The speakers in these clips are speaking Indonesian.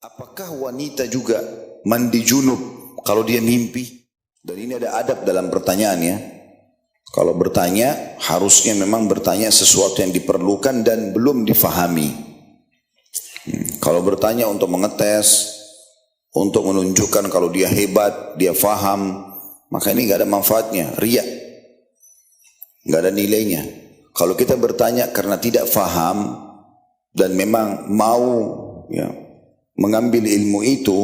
Apakah wanita juga mandi junub kalau dia mimpi? Dan ini ada adab dalam pertanyaannya. Kalau bertanya, harusnya memang bertanya sesuatu yang diperlukan dan belum difahami. Kalau bertanya untuk mengetes, untuk menunjukkan kalau dia hebat, dia faham, maka ini gak ada manfaatnya, riya. Gak ada nilainya. Kalau kita bertanya karena tidak faham dan memang mau mengambil ilmu itu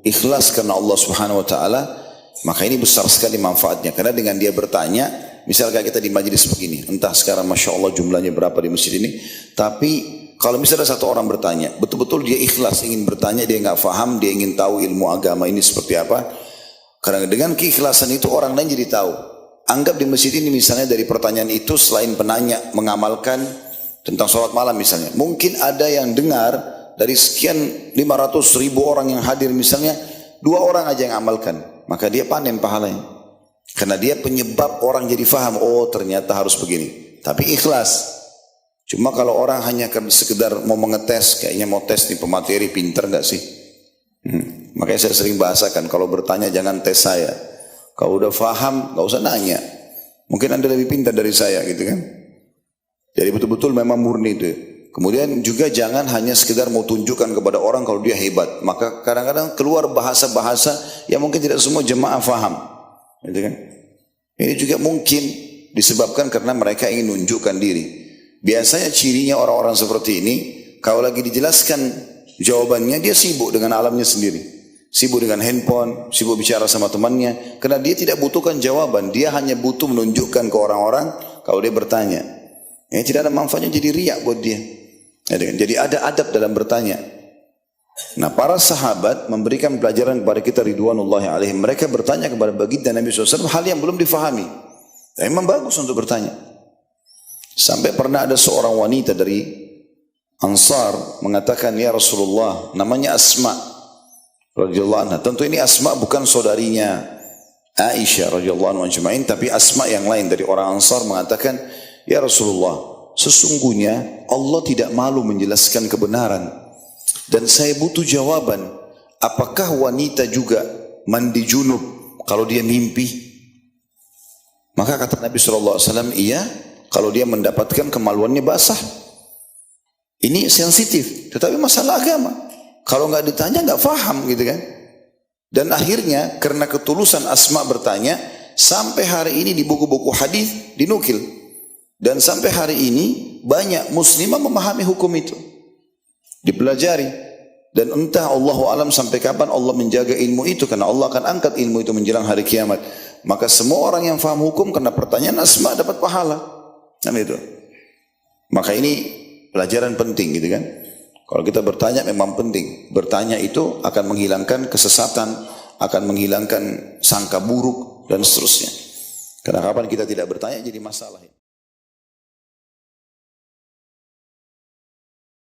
ikhlas karena Allah Subhanahu wa taala, maka ini besar sekali manfaatnya. Karena dengan dia bertanya, misalkan kita di majelis begini, entah sekarang Masya Allah jumlahnya berapa di masjid ini, tapi kalau misalnya satu orang bertanya, betul-betul dia ikhlas ingin bertanya, dia nggak faham, dia ingin tahu ilmu agama ini seperti apa, karena dengan keikhlasan itu orang lain jadi tahu. Anggap di masjid ini misalnya dari pertanyaan itu selain penanya mengamalkan tentang sholat malam misalnya, mungkin ada yang dengar dari sekian 500.000 orang yang hadir misalnya, 2 orang aja yang amalkan, maka dia panen pahalanya. Karena dia penyebab orang jadi faham, oh ternyata harus begini. Tapi ikhlas. Cuma kalau orang hanya sekedar mau mengetes, kayaknya mau tes nih pemateri, pinter gak sih? Makanya saya sering bahasakan, kalau bertanya jangan tes saya. Kalau udah faham, gak usah nanya. Mungkin Anda lebih pintar dari saya gitu kan. Jadi betul-betul memang murni itu. Kemudian juga jangan hanya sekedar mau tunjukkan kepada orang kalau dia hebat. Maka kadang-kadang keluar bahasa-bahasa yang mungkin tidak semua jemaah faham. Gitu kan? Ini juga mungkin disebabkan karena mereka ingin menunjukkan diri. Biasanya cirinya orang-orang seperti ini, kalau lagi dijelaskan jawabannya, dia sibuk dengan alamnya sendiri. Sibuk dengan handphone, sibuk bicara sama temannya. Karena dia tidak butuhkan jawaban, dia hanya butuh menunjukkan ke orang-orang kalau dia bertanya. Ini tidak ada manfaatnya, jadi riak buat dia. Jadi ada adab dalam bertanya. Nah, para sahabat memberikan pelajaran kepada kita ridwanullahi alaihim. Mereka bertanya kepada baginda Nabi SAW hal yang belum difahami. Dan memang bagus untuk bertanya. Sampai pernah ada seorang wanita dari Ansar mengatakan, ya Rasulullah, namanya Asma radhiyallahu anha. Tentu ini Asma bukan saudarinya Aisyah radhiyallahu anha ajma'in, tapi Asma yang lain dari orang Ansar mengatakan, ya Rasulullah, sesungguhnya Allah tidak malu menjelaskan kebenaran. Dan saya butuh jawaban, apakah wanita juga mandi junub kalau dia mimpi? Maka kata Nabi SAW, iya, kalau dia mendapatkan kemaluannya basah. Ini sensitif, tetapi masalah agama. Kalau nggak ditanya nggak faham gitu kan. Dan akhirnya karena ketulusan Asma bertanya, sampai hari ini di buku-buku hadis dinukil. Dan sampai hari ini banyak muslimah memahami hukum itu. Dipelajari. Dan entah Allahu alam sampai kapan Allah menjaga ilmu itu. Karena Allah akan angkat ilmu itu menjelang hari kiamat. Maka semua orang yang faham hukum karena pertanyaan Asma dapat pahala. Kan itu. Maka ini pelajaran penting gitu kan. Kalau kita bertanya memang penting. Bertanya itu akan menghilangkan kesesatan. Akan menghilangkan sangka buruk dan seterusnya. Karena kapan kita tidak bertanya jadi masalah.